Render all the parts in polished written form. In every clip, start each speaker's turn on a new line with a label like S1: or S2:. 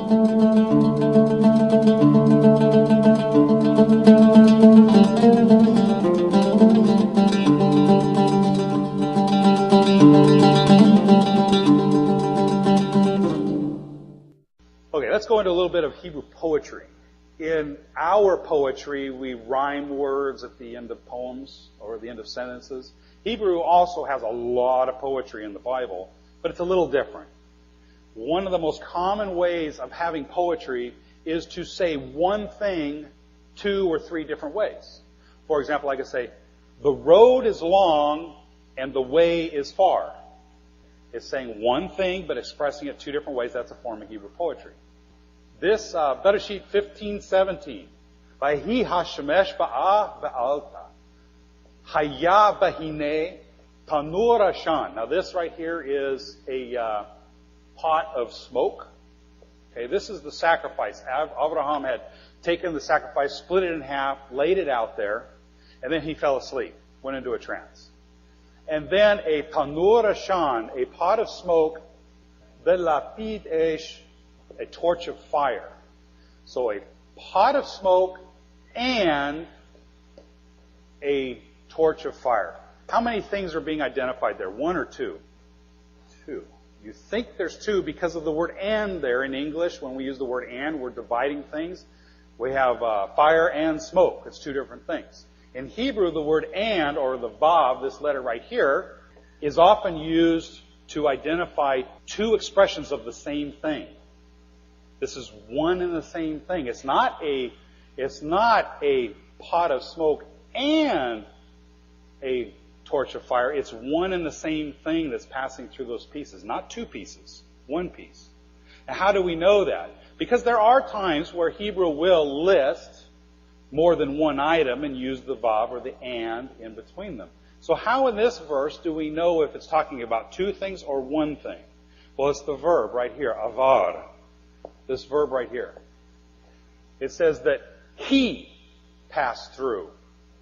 S1: Okay, let's go into a little bit of Hebrew poetry. In our poetry, we rhyme words at the end of poems or at the end of sentences. Hebrew also has a lot of poetry in the Bible, but it's a little different. One of the most common ways of having poetry is to say one thing 2 or 3 different ways. For example, I could say, the road is long and the way is far. It's saying one thing but expressing it 2 different ways. That's a form of Hebrew poetry. This, Bereshit 15:17. Vahi hashemesh ba'a ba'alta. Haya bahine tanur ashan. Now this right here is a pot of smoke. Okay, this is the sacrifice. Abraham had taken the sacrifice, split it in half, laid it out there, and then he fell asleep, went into a trance. And then a tanur ashan, a pot of smoke, belapid esh, a torch of fire. So a pot of smoke and a torch of fire. How many things are being identified there? 1 or 2? 2. You think there's 2 because of the word and there in English. When we use the word and, we're dividing things. We have fire and smoke. It's 2 different things. In Hebrew, the word and, or the vav, this letter right here, is often used to identify 2 expressions of the same thing. This is one and the same thing. It's not a pot of smoke and a torch of fire. It's one and the same thing that's passing through those pieces. Not 2 pieces. 1 piece. Now how do we know that? Because there are times where Hebrew will list more than 1 item and use the vav or the and in between them. So how in this verse do we know if it's talking about 2 things or 1 thing? Well, it's the verb right here, avar. This verb right here. It says that he passed through,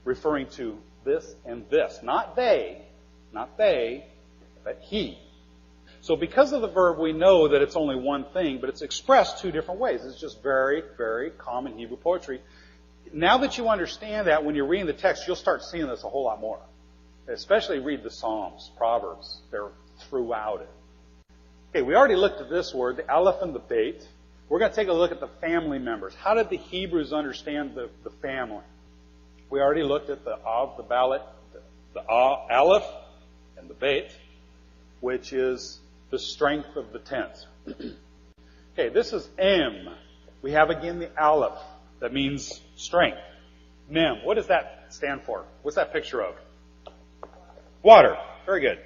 S1: referring to this and this. Not they, but he. So because of the verb, we know that it's only 1 thing, but it's expressed 2 different ways. It's just very, very common Hebrew poetry. Now that you understand that, when you're reading the text, you'll start seeing this a whole lot more. Especially read the Psalms, Proverbs. They're throughout it. Okay, we already looked at this word, the aleph and the beit. We're going to take a look at the family members. How did the Hebrews understand the family? We already looked at the av, the ballot, the aleph, and the beit, which is the strength of the tent. Okay, this is M. We have again the aleph. That means strength. Mem. What does that stand for? What's that picture of? Water. Very good.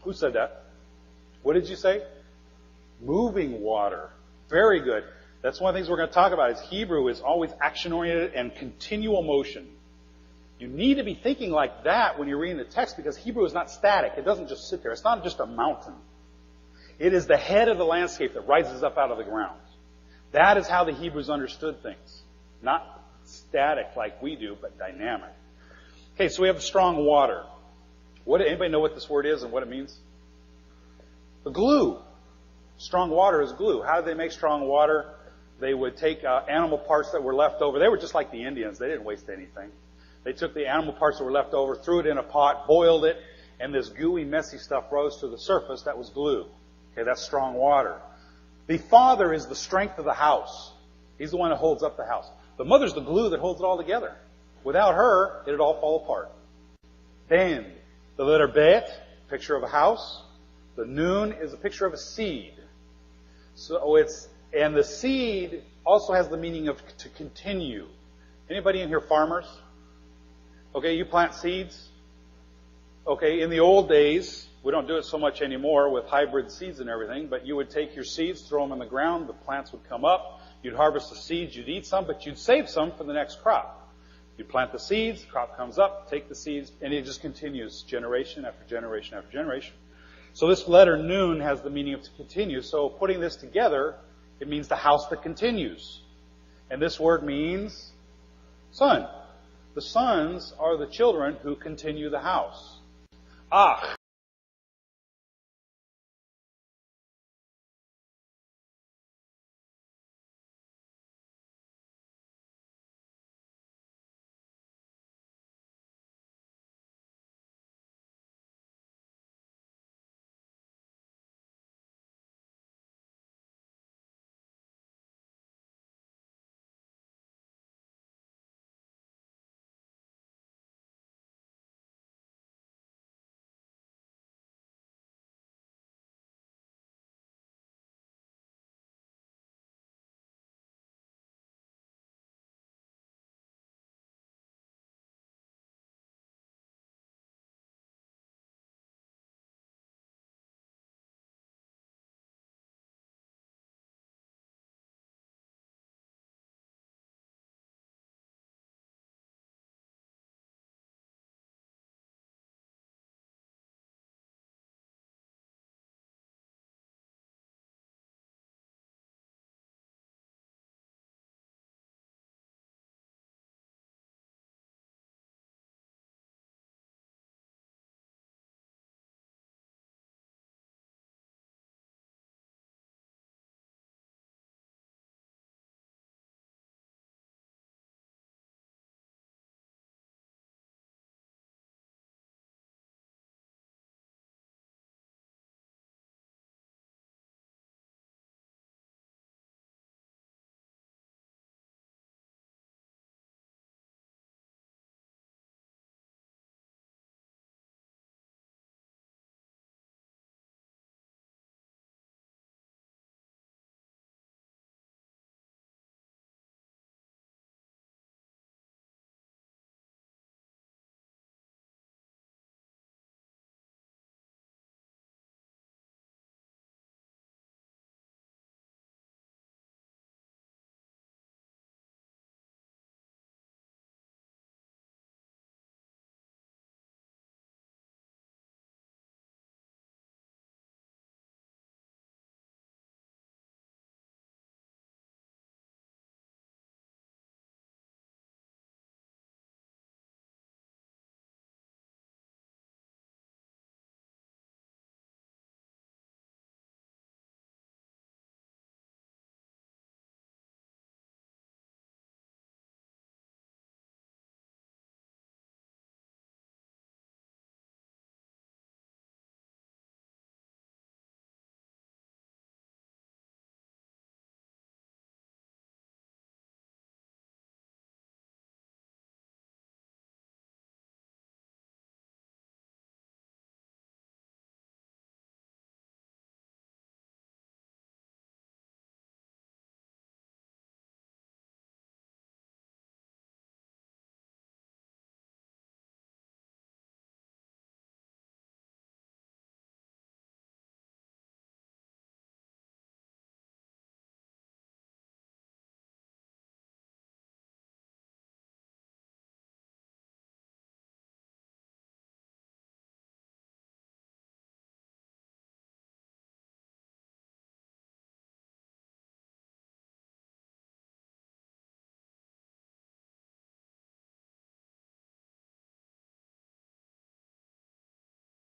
S1: Who said that? What did you say? Moving water. Very good. That's one of the things we're going to talk about is Hebrew is always action-oriented and continual motion. You need to be thinking like that when you're reading the text because Hebrew is not static. It doesn't just sit there. It's not just a mountain. It is the head of the landscape that rises up out of the ground. That is how the Hebrews understood things. Not static like we do, but dynamic. Okay, so we have the strong water. Anybody know what this word is and what it means? The glue. Strong water is glue. How did they make strong water? They would take animal parts that were left over. They were just like the Indians. They didn't waste anything. They took the animal parts that were left over, threw it in a pot, boiled it, and this gooey, messy stuff rose to the surface. That was glue. Okay, that's strong water. The father is the strength of the house. He's the one that holds up the house. The mother's the glue that holds it all together. Without her, it'd all fall apart. Then, the letter bet, picture of a house. The nun is a picture of a seed. And the seed also has the meaning of to continue. Anybody in here farmers? Okay, you plant seeds. Okay, in the old days, we don't do it so much anymore with hybrid seeds and everything, but you would take your seeds, throw them in the ground, the plants would come up, you'd harvest the seeds, you'd eat some, but you'd save some for the next crop. You plant the seeds, crop comes up, take the seeds, and it just continues generation after generation after generation. So this letter nun has the meaning of to continue. So putting this together, it means the house that continues. And this word means son. The sons are the children who continue the house. Ach